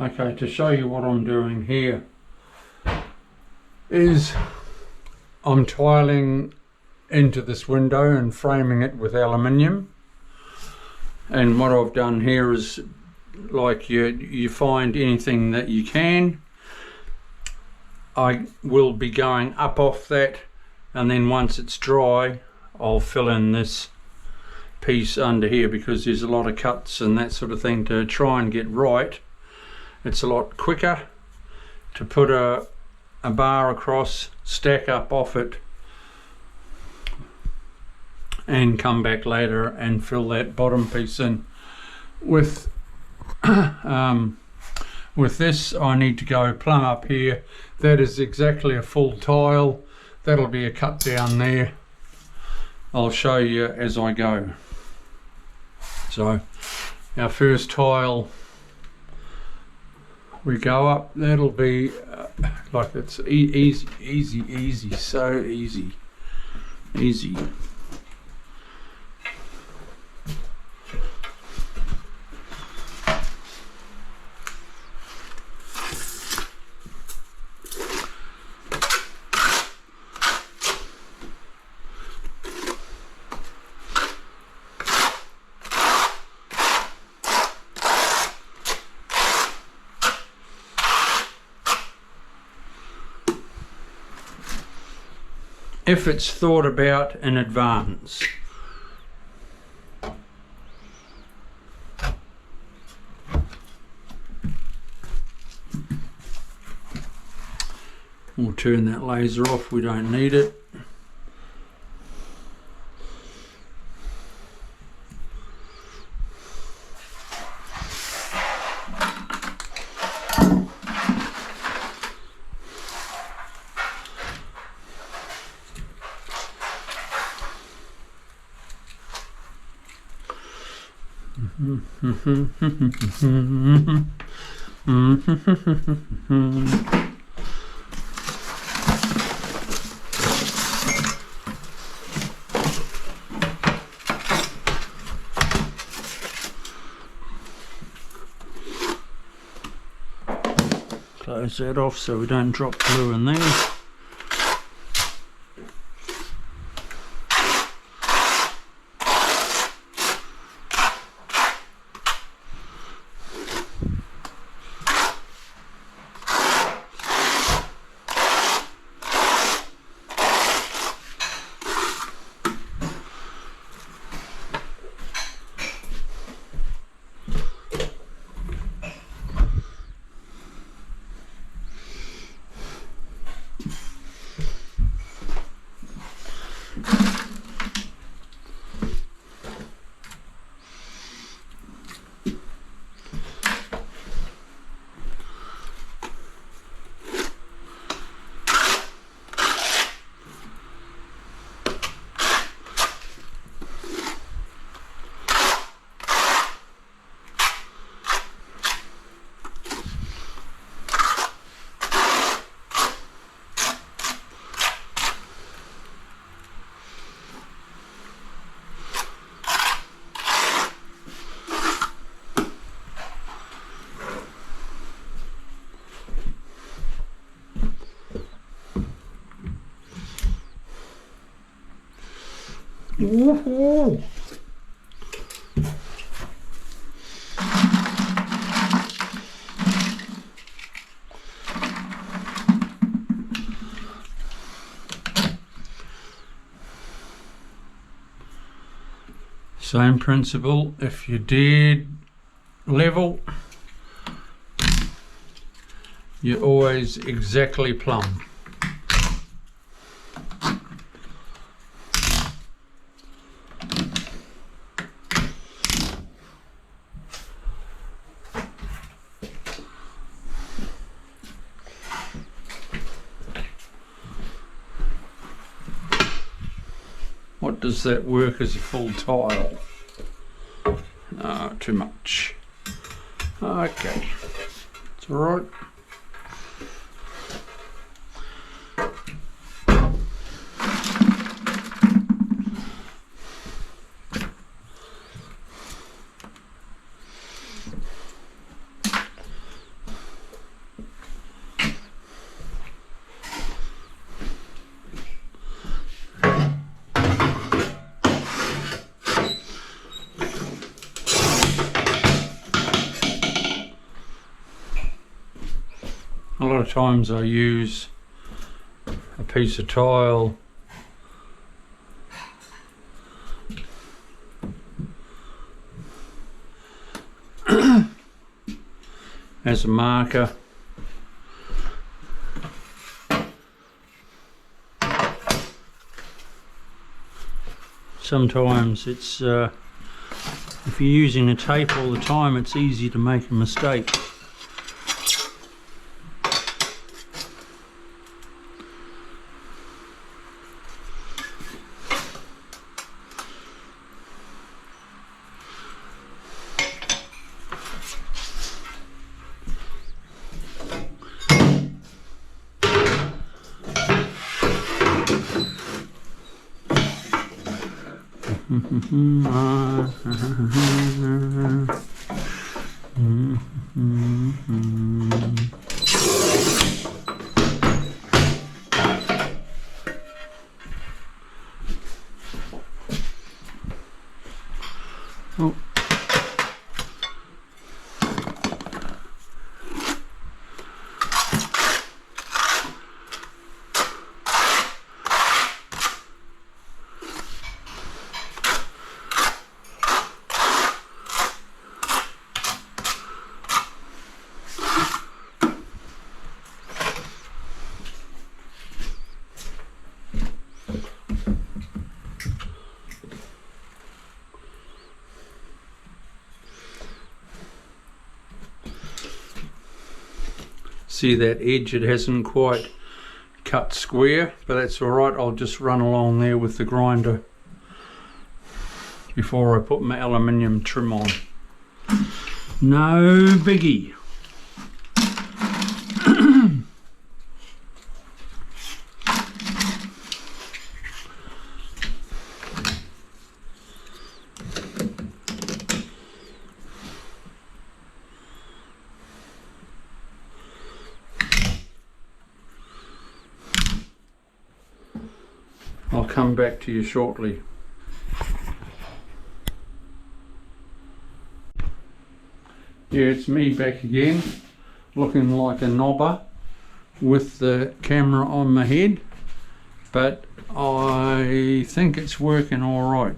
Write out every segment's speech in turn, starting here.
Okay, to show you what I'm doing here is I'm tiling into this window and framing it with aluminium. And what I've done here is, like you find anything that you can, I will be going up off that, and then once it's dry I'll fill in this piece under here, because there's a lot of cuts and that sort of thing to try and get right. It's a lot quicker to put a bar across, stack up off it, and come back later and fill that bottom piece in. With this I need to go plumb up here. That is exactly a full tile. That'll be a cut down there. I'll show you as I go. So our first tile, we go up, that'll be like it's easy, so easy. If it's thought about in advance. We'll turn that laser off, we don't need it. Close that off so we don't drop glue in there. Woohoo! Same principle, if you did level, you're always exactly plumb. What does that work as a full tile? Too much. Okay, it's all right. A lot of times I use a piece of tile as a marker. Sometimes it's if you're using a tape all the time, it's easy to make a mistake. Oh. See that edge, it hasn't quite cut square, but that's alright. I'll just run along there with the grinder before I put my aluminium trim on. No biggie. I'll come back to you shortly. Yeah, it's me back again, looking like a knobber with the camera on my head, but I think it's working all right.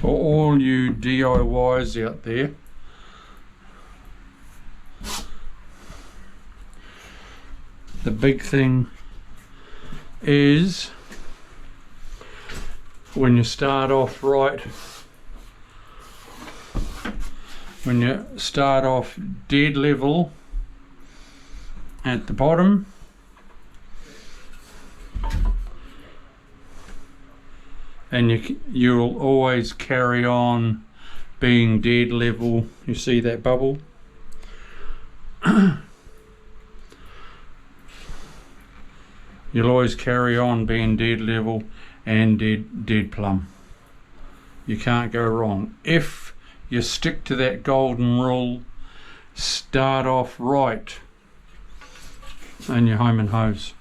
For all you DIYs out there, the big thing is when you start off right, when you start off dead level at the bottom, and you'll always carry on being dead level. You see that bubble? You'll always carry on being dead level and dead plumb. You can't go wrong. If you stick to that golden rule, start off right, and you're home and hose.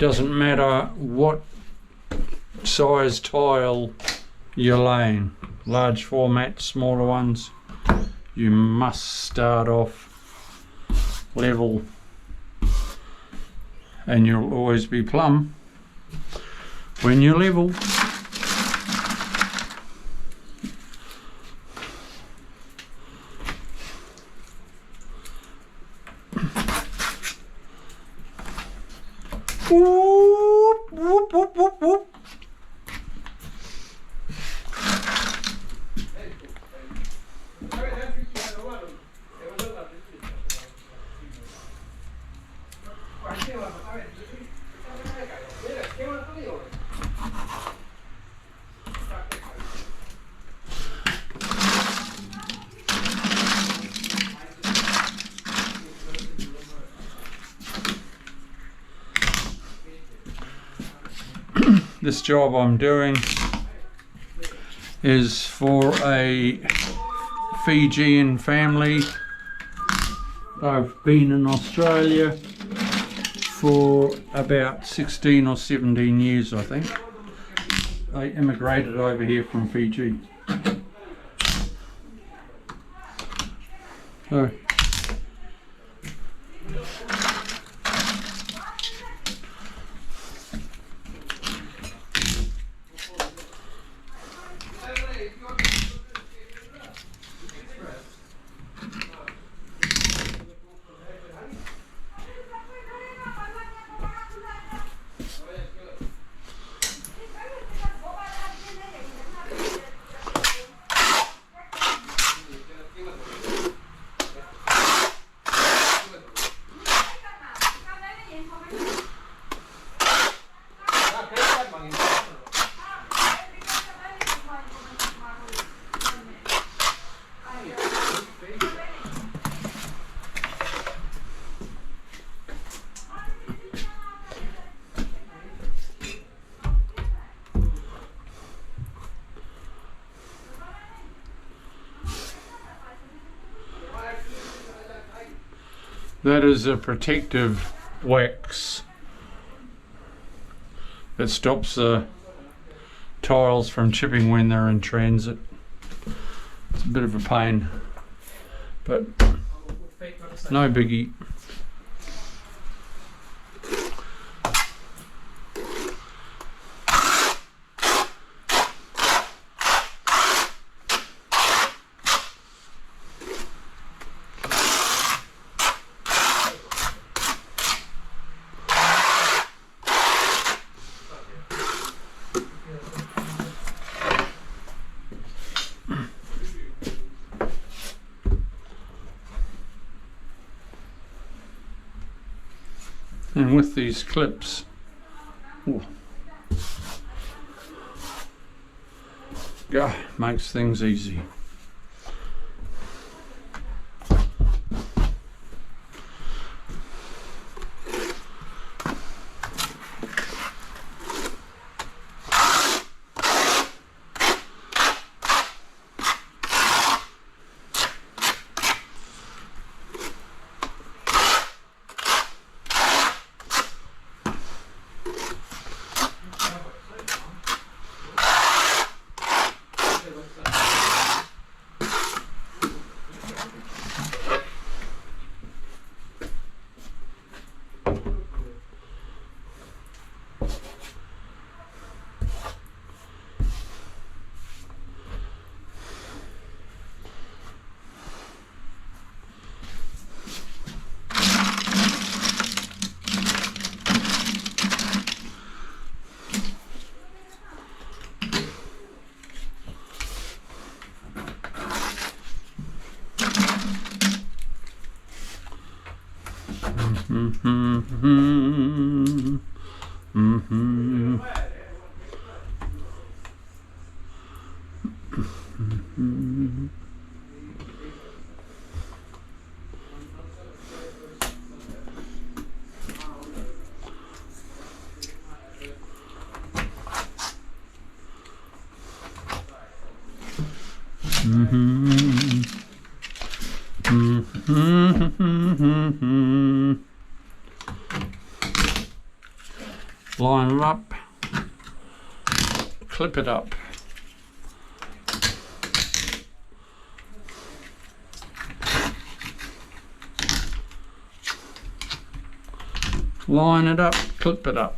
doesn't matter what size tile you're laying, large format, smaller ones, you must start off level, and you'll always be plumb when you're level. Whoop, whoop, whoop, whoop, whoop. This job I'm doing is for a Fijian family. I've been in Australia for about 16 or 17 years, I think. They immigrated over here from Fiji. So, that is a protective wax that stops the tiles from chipping when they're in transit. It's a bit of a pain, but no biggie. And with these clips, makes things easy. line it up, clip it up. Line it up, clip it up.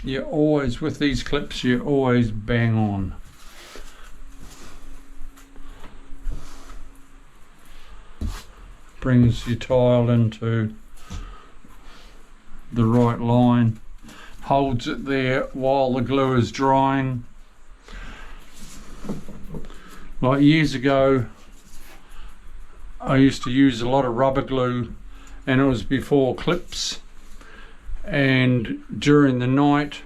You always, with these clips, you always bang on. Brings your tile into the right line, holds it there while the glue is drying. Like years ago, I used to use a lot of rubber glue, and it was before clips, and during the night